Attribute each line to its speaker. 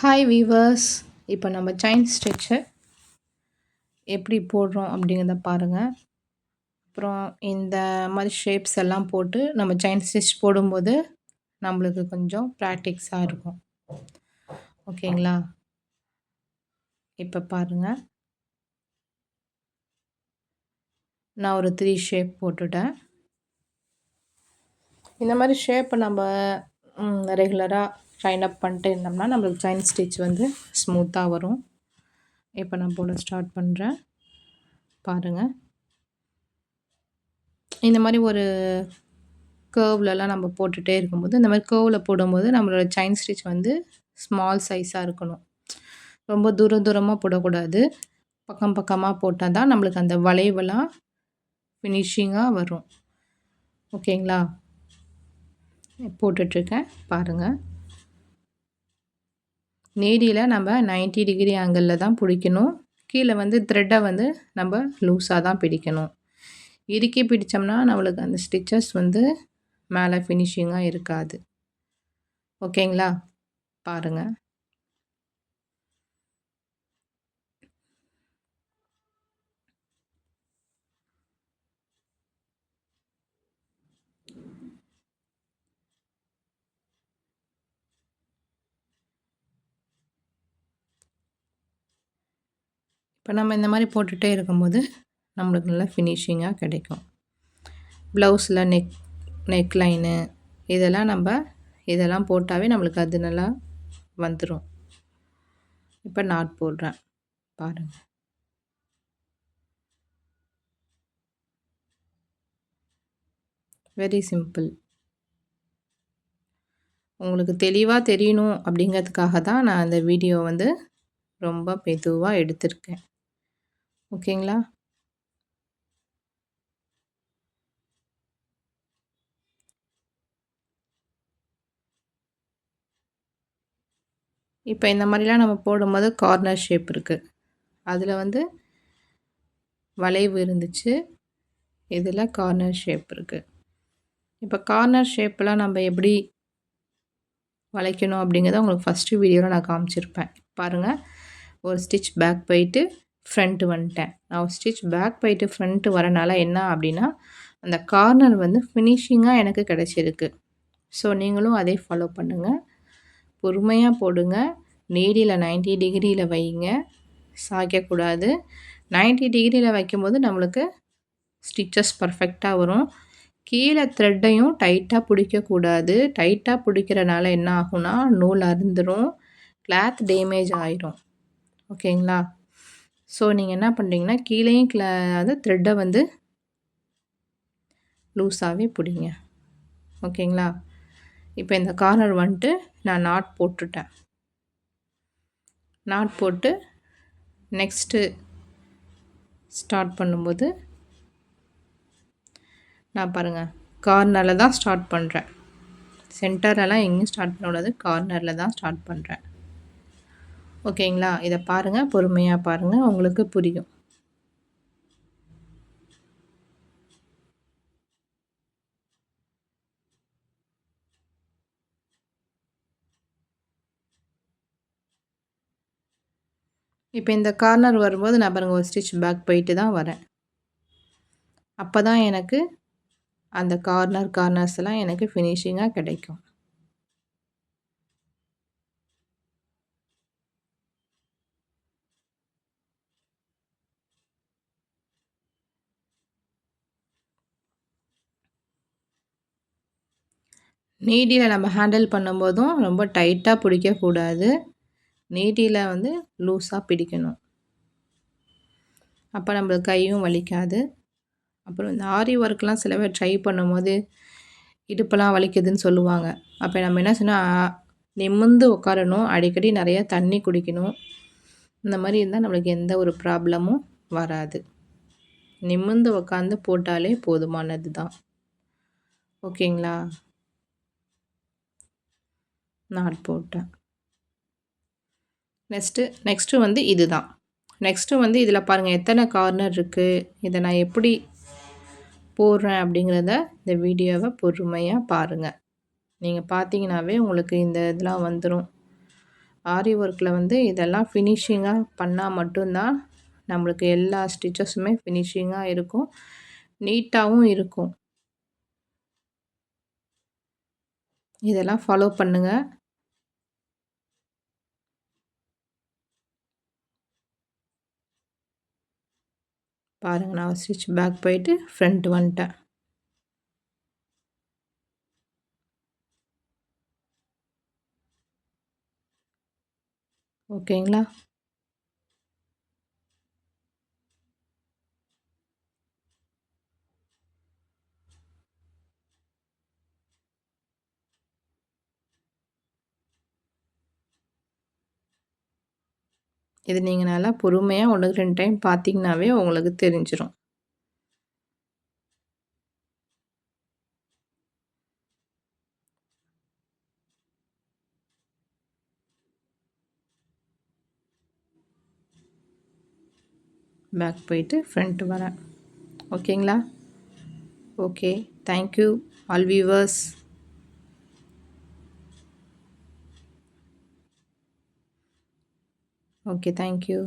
Speaker 1: Hi viewers. இப்போ நம்ம chain stitch எப்படி போடுறோம் அப்படிங்கிறத பாருங்கள். அப்புறம் இந்த மாதிரி ஷேப்ஸ் எல்லாம் போட்டு நம்ம செயின் ஸ்டிச் போடும்போது நம்மளுக்கு கொஞ்சம் ப்ராக்டிக்ஸாக இருக்கும். ஓகேங்களா? இப்போ பாருங்கள், நான் ஒரு 3 ஷேப் போட்டுட்டேன். இந்த மாதிரி ஷேப்பை நம்ம ரெகுலராக ட்ரைன் அப் பண்ணிட்டு இருந்தோம்னா நம்மளுக்கு செயின் ஸ்டிச் வந்து ஸ்மூத்தாக வரும். இப்போ நான் போட ஸ்டார்ட் பண்ணுறேன். பாருங்கள், இந்த மாதிரி ஒரு கர்வ்லலாம் நம்ம போட்டுகிட்டே இருக்கும்போது, இந்த மாதிரி கர்வில் போடும்போது நம்மளோட செயின் ஸ்டிச் வந்து ஸ்மால் சைஸாக இருக்கணும். ரொம்ப தூரமாக போடக்கூடாது. பக்கம் பக்கமாக போட்டால் தான் நம்மளுக்கு அந்த வளைவெல்லாம் ஃபினிஷிங்காக வரும். ஓகேங்களா? போட்டுட்ருக்கேன் பாருங்கள். நீடியில் நம்ம 90 டிகிரி ஆங்கிளில் தான் பிடிக்கணும். கீழே வந்து த்ரெட்டை வந்து நம்ம லூஸாக தான் பிடிக்கணும். இறுக்கி பிடித்தோம்னா நம்மளுக்கு அந்த ஸ்டிச்சஸ் வந்து மேலே ஃபினிஷிங்காக இருக்காது. ஓகேங்களா? பாருங்கள். இப்போ நம்ம இந்த மாதிரி போட்டுகிட்டே இருக்கும்போது நம்மளுக்கு நல்லா ஃபினிஷிங்காக கிடைக்கும். ப்ளவுஸில் நெக் லைனு இதெல்லாம் போட்டாவே நம்மளுக்கு அது நல்லா வந்துடும். இப்போ நாட் போடுறேன் பாருங்கள். Very simple. உங்களுக்கு தெளிவாக தெரியணும் அப்படிங்கிறதுக்காக தான் நான் அந்த வீடியோ வந்து ரொம்ப மெதுவாக எடுத்திருக்கேன். ஓகேங்களா? இப்போ இந்த மாதிரிலாம் நம்ம போடும்போது கார்னர் ஷேப் இருக்குது. அதில் வந்து வளைவு இருந்துச்சு. இதில் கார்னர் ஷேப் இருக்குது. இப்போ கார்னர் ஷேப்பெலாம் நம்ம எப்படி வளைக்கணும் அப்படிங்கிறத உங்களுக்கு ஃபஸ்ட்டு வீடியோவில் நான் காமிச்சிருப்பேன். பாருங்கள், ஒரு ஸ்டிச் பேக் போயிட்டு ஃப்ரண்ட்டு வந்துட்டேன். நான் ஒரு ஸ்டிச் பேக் போயிட்டு ஃப்ரண்ட்டு வரனால என்ன அப்படின்னா அந்த கார்னர் வந்து ஃபினிஷிங்காக எனக்கு கிடச்சிருக்கு. ஸோ நீங்களும் அதே ஃபாலோ பண்ணுங்கள். பொறுமையாக போடுங்க. நீடியில் 90 டிகிரியில் வைங்க, சாய்க்கக்கூடாது. 90 டிகிரியில் வைக்கும்போது நம்மளுக்கு ஸ்டிச்சஸ் பர்ஃபெக்டாக வரும். கீழே த்ரெட்டையும் டைட்டாக பிடிக்கக்கூடாது. டைட்டாக பிடிக்கிறனால என்ன ஆகும்னா நூல் அறுந்துடும், கிளாத் டேமேஜ் ஆயிரும். ஓகேங்களா? ஸோ நீங்கள் என்ன பண்ணுறீங்கன்னா கீழேயும் அது த்ரெட்டை வந்து லூஸாகவே பிடிங்க. ஓகேங்களா? இப்போ இந்த கார்னர் வந்துட்டு நான் நாட் போட்டுட்டேன். நாட் போட்டு நெக்ஸ்ட்டு ஸ்டார்ட் பண்ணும்போது நான் பாருங்கள் கார்னரில் தான் ஸ்டார்ட் பண்ணுறேன். சென்டர்லலாம் எங்கேயும் ஸ்டார்ட் பண்ணக்கூடாது, கார்னரில் தான் ஸ்டார்ட் பண்ணுறேன். ஓகேங்களா? இதை பாருங்கள், பொறுமையாக பாருங்கள், உங்களுக்கு புரியும். இப்போ இந்த கார்னர் வரும்போது நான் பாருங்கள் ஒரு ஸ்டிச் பேக் போயிட்டு தான் வரேன். அப்போ தான் எனக்கு அந்த கார்னர்ஸ் எல்லாம் எனக்கு ஃபினிஷிங்காக கிடைக்கும். நீடியில் நம்ம ஹேண்டில் பண்ணும்போதும் ரொம்ப டைட்டாக பிடிக்கக்கூடாது. நீடியில் வந்து லூஸாக பிடிக்கணும். அப்போ நம்மளுக்கு கையும் வலிக்காது. அப்புறம் இந்த ஆரி ஒர்க்லாம் சில பேர் ட்ரை பண்ணும்போது இடுப்பெல்லாம் வலிக்குதுன்னு சொல்லுவாங்க. அப்போ நம்ம என்ன செய்யணும், நிமிர்ந்து உட்காரணும், அடிக்கடி நிறையா தண்ணி குடிக்கணும். இந்த மாதிரி இருந்தால் நம்மளுக்கு எந்த ஒரு ப்ராப்ளமும் வராது. நிமிர்ந்து உட்காந்து போட்டாலே போதுமானது தான். ஓகேங்களா? நாட் போட்டேன். நெக்ஸ்ட்டு வந்து இது தான். நெக்ஸ்ட்டு வந்து இதில் பாருங்கள் எத்தனை கார்னர் இருக்குது. இதை நான் எப்படி போடுறேன் அப்படிங்கிறத இந்த வீடியோவை பொறுமையாக பாருங்கள். நீங்கள் பார்த்தீங்கன்னாவே உங்களுக்கு இந்த இதெல்லாம் வந்துடும். ஆரி ஒர்க்கில் வந்து இதெல்லாம் ஃபினிஷிங்காக பண்ணால் மட்டும்தான் நம்மளுக்கு எல்லா ஸ்டிச்சஸுமே ஃபினிஷிங்காக இருக்கும், நீட்டாகவும் இருக்கும். இதெல்லாம் ஃபாலோ பண்ணுங்கள். பாருங்கள், நான் ஸ்டிச் பேக் போயிட்டு ஃப்ரண்ட் வந்துட்டேன். ஓகேங்களா? இது நீங்கள் நல்லா பொறுமையாக 1, 2 டைம் பார்த்தீங்கன்னாவே உங்களுக்கு தெரிஞ்சிடும். பேக் போயிட்டு ஃப்ரண்ட் வரேன். ஓகேங்களா? Okay, thank you all viewers. Okay, thank you.